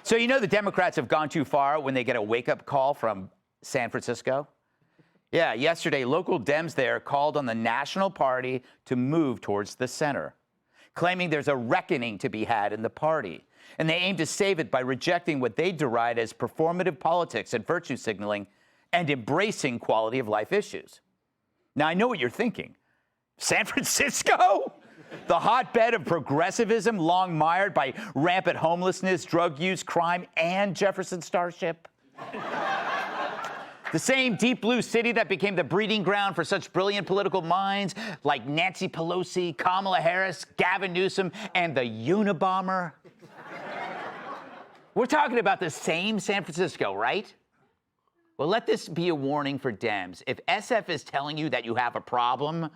So you know the Democrats have gone too far when they get a wake-up call from San Francisco? Yeah, yesterday, local Dems there called on the national party to move towards the center, claiming there's a reckoning to be had in the party. And they aim to save it by rejecting what they deride as performative politics and virtue signaling and embracing quality of life issues. Now, I know what you're thinking. San Francisco? The hotbed of progressivism, long mired by rampant homelessness, drug use, crime, and Jefferson Starship? The same deep blue city that became the breeding ground for such brilliant political minds like Nancy Pelosi, Kamala Harris, Gavin Newsom, and the Unabomber. We're talking about the same San Francisco, right? Well, let this be a warning for Dems. If SF is telling you that you have a problem,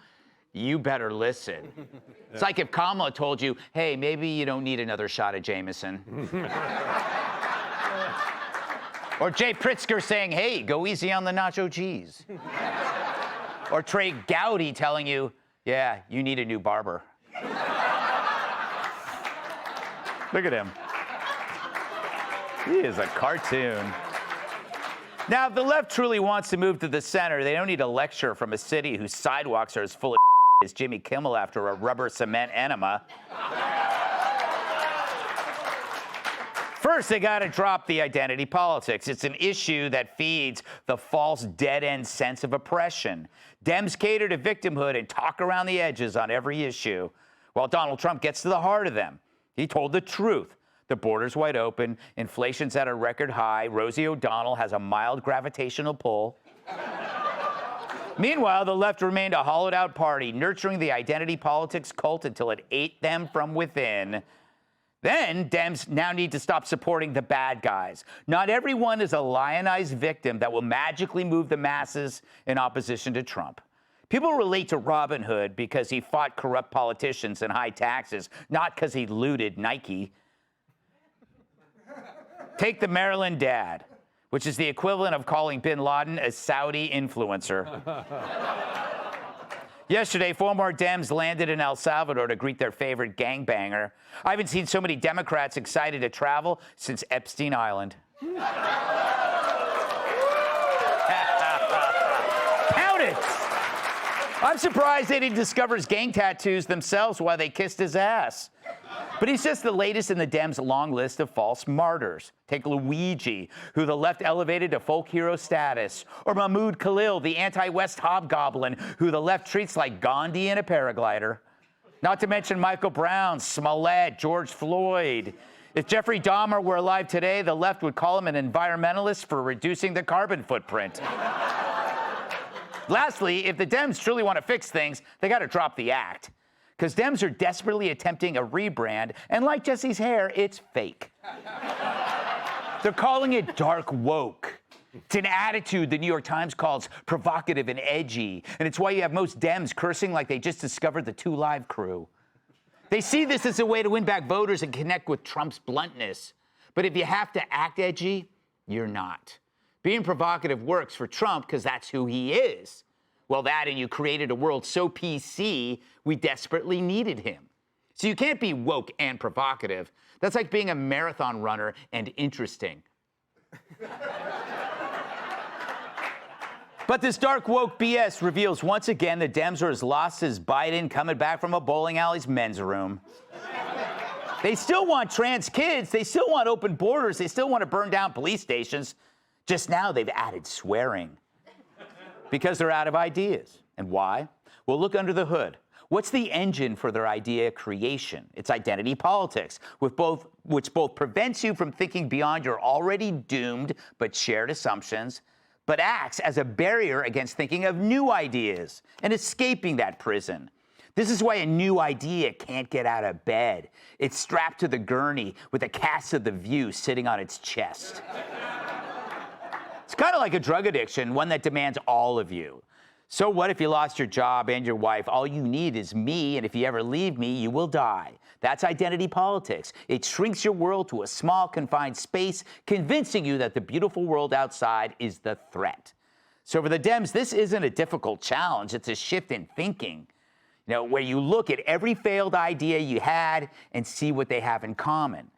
you better listen. It's like if Kamala told you, hey, maybe you don't need another shot of Jameson. Or Jay Pritzker saying, hey, go easy on the nacho cheese. Or Trey Gowdy telling you, yeah, you need a new barber. Look at him. He is a cartoon. Now, if the left truly wants to move to the center, they don't need a lecture from a city whose sidewalks are as full of as Jimmy Kimmel after a rubber cement enema. First, they got to drop the identity politics. It's an issue that feeds the false dead-end sense of oppression. Dems cater to victimhood and talk around the edges on every issue, while Donald Trump gets to the heart of them. He told the truth. The border's wide open, inflation's at a record high, Rosie O'Donnell has a mild gravitational pull. Meanwhile, the left remained a hollowed-out party, nurturing the identity politics cult until it ate them from within. Then, Dems now need to stop supporting the bad guys. Not everyone is a lionized victim that will magically move the masses in opposition to Trump. People relate to Robin Hood because he fought corrupt politicians and high taxes, not because he looted Nike. Take the Maryland dad, which is the equivalent of calling bin Laden a Saudi influencer. Yesterday, 4 more Dems landed in El Salvador to greet their favorite gangbanger. I haven't seen so many Democrats excited to travel since Epstein Island. Count it! I'm surprised they didn't discover his gang tattoos themselves while they kissed his ass. But he's just the latest in the Dems' long list of false martyrs. Take Luigi, who the left elevated to folk hero status, or Mahmoud Khalil, the anti-West hobgoblin, who the left treats like Gandhi in a paraglider. Not to mention Michael Brown, Smollett, George Floyd. If Jeffrey Dahmer were alive today, the left would call him an environmentalist for reducing the carbon footprint. Lastly, if the Dems truly want to fix things, they got to drop the act. Because Dems are desperately attempting a rebrand, and like Jesse's hair, it's fake. They're calling it dark woke. It's an attitude the New York Times calls provocative and edgy, and it's why you have most Dems cursing like they just discovered the 2 Live crew. They see this as a way to win back voters and connect with Trump's bluntness. But if you have to act edgy, you're not. Being provocative works for Trump because that's who he is. Well, that and you created a world so PC, we desperately needed him. So you can't be woke and provocative. That's like being a marathon runner and interesting. But this dark woke BS reveals once again the Dems are as lost as Biden coming back from a bowling alley's men's room. They still want trans kids. They still want open borders. They still want to burn down police stations. Just now they've added swearing. Because they're out of ideas. And why? Well, look under the hood. What's the engine for their idea creation? It's identity politics, which both prevents you from thinking beyond your already doomed but shared assumptions, but acts as a barrier against thinking of new ideas and escaping that prison. This is why a new idea can't get out of bed. It's strapped to the gurney with a cast of The View sitting on its chest. It's kind of like a drug addiction, one that demands all of you. So what if you lost your job and your wife? All you need is me, and if you ever leave me, you will die. That's identity politics. It shrinks your world to a small, confined space, convincing you that the beautiful world outside is the threat. So for the Dems, this isn't a difficult challenge. It's a shift in thinking, where you look at every failed idea you had and see what they have in common.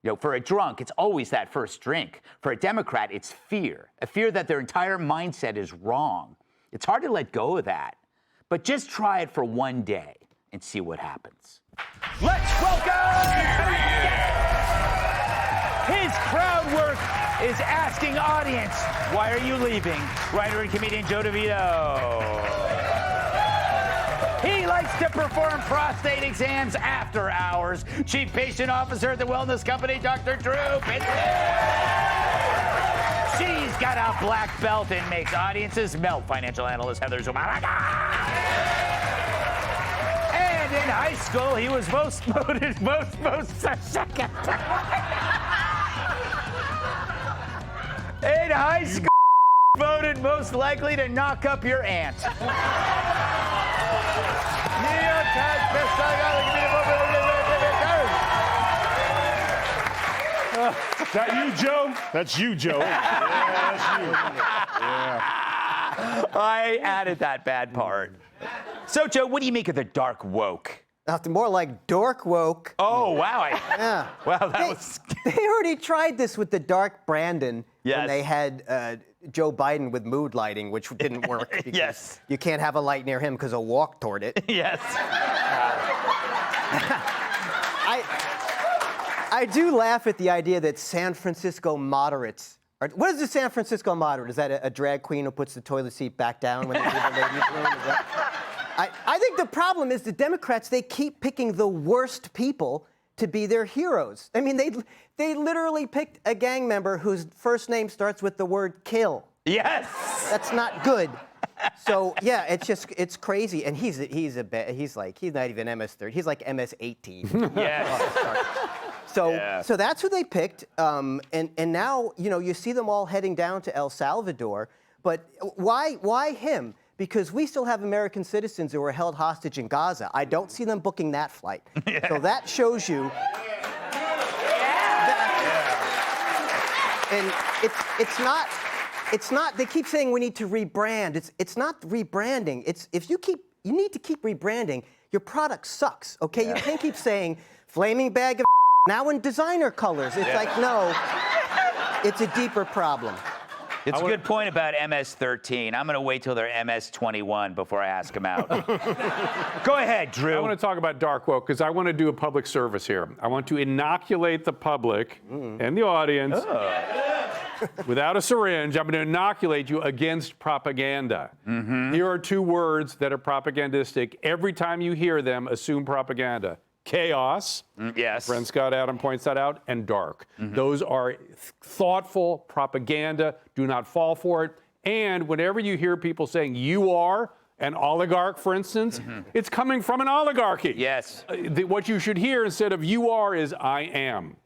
You know, for a drunk, it's always that first drink. For a Democrat, it's fear, a fear that their entire mindset is wrong. It's hard to let go of that, but just try it for one day and see what happens. Let's welcome his crowd work is asking audience, why are you leaving? Writer and comedian Joe DeVito. He likes to perform prostate exams after hours. Chief Patient Officer at the wellness company, Dr. Drew Pittsburgh. She's got a black belt and makes audiences melt. Financial analyst Heather Zumalaga. And in high school, he was most second. In high school, voted most likely to knock up your aunt. New York Times bestselling. Is that you, Joe? That's you, Joe. Yeah, that's you. Yeah. I added that bad part. So, Joe, what do you make of the dark woke? Nothing more like dork woke. Oh, wow. Yeah. Well, that was... They already tried this with the dark Brandon when Yes. they had Joe Biden with mood lighting, which didn't work. Because Yes. You can't have a light near him because he'll walk toward it. Yes. I do laugh at the idea that San Francisco moderates. What is the San Francisco moderate? Is that a drag queen who puts the toilet seat back down when they leave the ladies' room? Is that... I think the problem is the Democrats, they keep picking the worst people to be their heroes. I mean, they literally picked a gang member whose first name starts with the word kill. Yes. That's not good. So yeah, it's crazy. And he's not even MS-30. He's like MS-18. Yes. So that's who they picked. And now, you know, you see them all heading down to El Salvador. But why him? Because we still have American citizens who are held hostage in Gaza. I don't see them booking that flight. Yeah. So that shows you. And it's not. They keep saying we need to rebrand. It's not rebranding. You need to keep rebranding. Your product sucks. Okay, you can't keep saying flaming bag of now in designer colors. It's like no. It's a deeper problem. It's a good point about MS-13. I'm going to wait till they're MS-21 before I ask them out. Go ahead, Drew. I want to talk about dark woke because I want to do a public service here. I want to inoculate the public and the audience without a syringe. I'm going to inoculate you against propaganda. Here are two words that are propagandistic. Every time you hear them, assume propaganda. Chaos. Yes. Friend Scott Adam points that out, and dark. Those are thoughtful propaganda. Do not fall for it. And whenever you hear people saying you are an oligarch, for instance, it's coming from an oligarchy. Yes. What you should hear instead of you are is I am.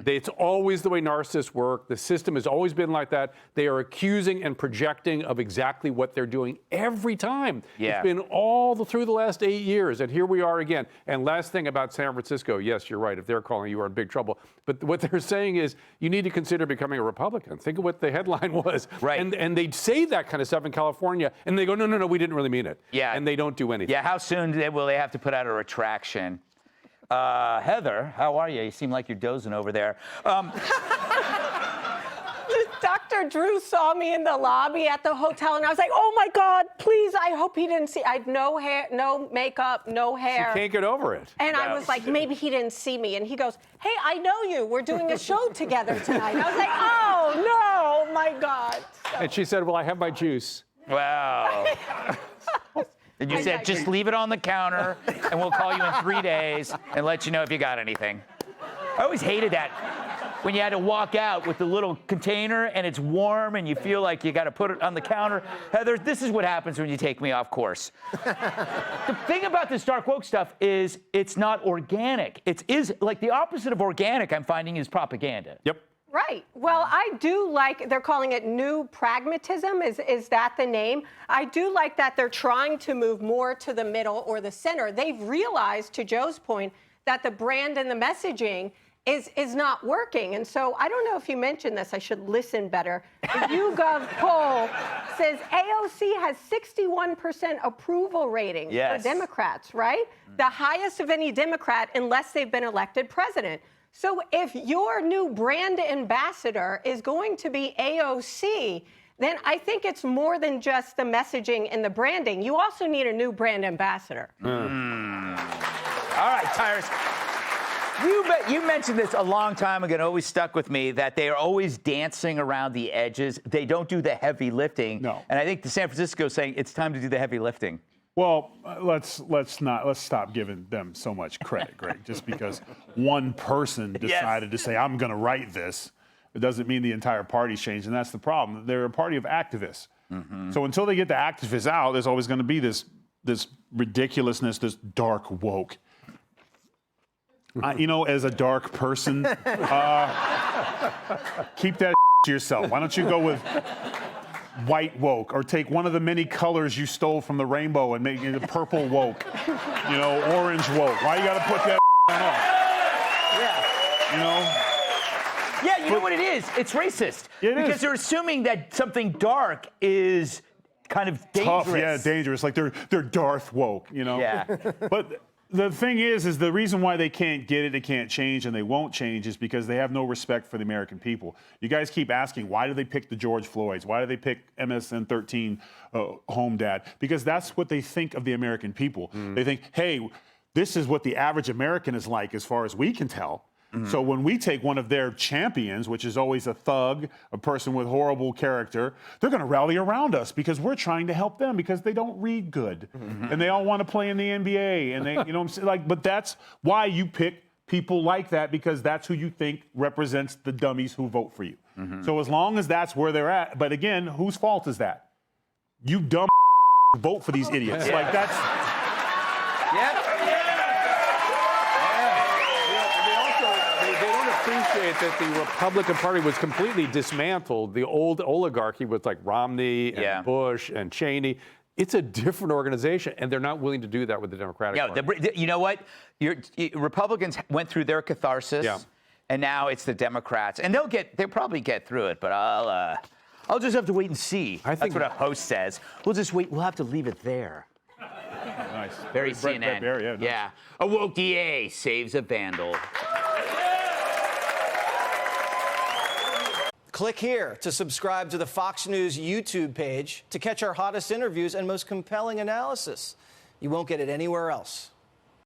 It's always the way narcissists work. The system has always been like that. They are accusing and projecting of exactly what they're doing every time. Yeah. It's been all through the last 8 years, and here we are again. And last thing about San Francisco, yes, you're right. If they're calling, you are in big trouble. But what they're saying is you need to consider becoming a Republican. Think of what the headline was. Right. And they say that kind of stuff in California, and they go, no, we didn't really mean it. Yeah. And they don't do anything. Yeah, how soon will they have to put out a retraction? Heather, how are you? You seem like you're dozing over there. Dr. Drew saw me in the lobby at the hotel, and I was like, oh, my God, please, I hope he didn't see. I had no hair, no makeup, no hair. She can't get over it. And I was like, maybe he didn't see me. And he goes, hey, I know you. We're doing a show together tonight. I was like, oh, no, my God. So. And she said, well, I have my juice. Wow. And you said, just leave it on the counter, and we'll call you in 3 days and let you know if you got anything. I always hated that. When you had to walk out with the little container and it's warm and you feel like you got to put it on the counter. Heather, this is what happens when you take me off course. The thing about this dark woke stuff is it's not organic. It is like the opposite of organic, I'm finding, is propaganda. Yep. Right. Well, I do like, they're calling it new pragmatism. Is that the name? I do like that they're trying to move more to the middle or the center. They've realized, to Joe's point, that the brand and the messaging is not working. And so I don't know if you mentioned this. I should listen better. The YouGov poll says AOC has 61% approval rating for Democrats, right? The highest of any Democrat unless they've been elected president. So if your new brand ambassador is going to be AOC, then I think it's more than just the messaging and the branding. You also need a new brand ambassador. All right, Tyrus. You mentioned this a long time ago, and it always stuck with me, that they are always dancing around the edges. They don't do the heavy lifting. No. And I think the San Francisco is saying it's time to do the heavy lifting. Well, let's stop giving them so much credit, Greg. Just because one person decided to say, I'm going to write this, it doesn't mean the entire party's changed, and that's the problem. They're a party of activists. So until they get the activists out, there's always going to be this ridiculousness, this dark woke. As a dark person, keep that to yourself. Why don't you go with white woke, or take one of the many colors you stole from the rainbow and make it purple woke, orange woke. Why you got to put that on? Yeah, you know what it is? It's racist. Because they're assuming that something dark is kind of dangerous. Tough, yeah, dangerous. Like they're Darth woke, Yeah. But the thing is the reason why they can't get it, they can't change, and they won't change is because they have no respect for the American people. You guys keep asking, why do they pick the George Floyds? Why do they pick MSN 13 home dad? Because that's what they think of the American people. They think, hey, this is what the average American is like as far as we can tell. So when we take one of their champions, which is always a thug, a person with horrible character, they're going to rally around us because we're trying to help them because they don't read good. And they all want to play in the NBA. And they, what I'm saying? But that's why you pick people like that, because that's who you think represents the dummies who vote for you. So as long as that's where they're at, but again, whose fault is that? You dumb vote for these idiots. Like that's... Appreciate that the Republican Party was completely dismantled. The old oligarchy with like Romney and Bush and Cheney. It's a different organization, and they're not willing to do that with the Democratic Party. You know what? Republicans went through their catharsis, and now it's the Democrats, and they'll probably get through it. But I'll just have to wait and see. That's what a host says. We'll just wait. We'll have to leave it there. Nice. Very CNN. Brett Baer, yeah. A woke DA saves a vandal. Click here to subscribe to the Fox News YouTube page to catch our hottest interviews and most compelling analysis. You won't get it anywhere else.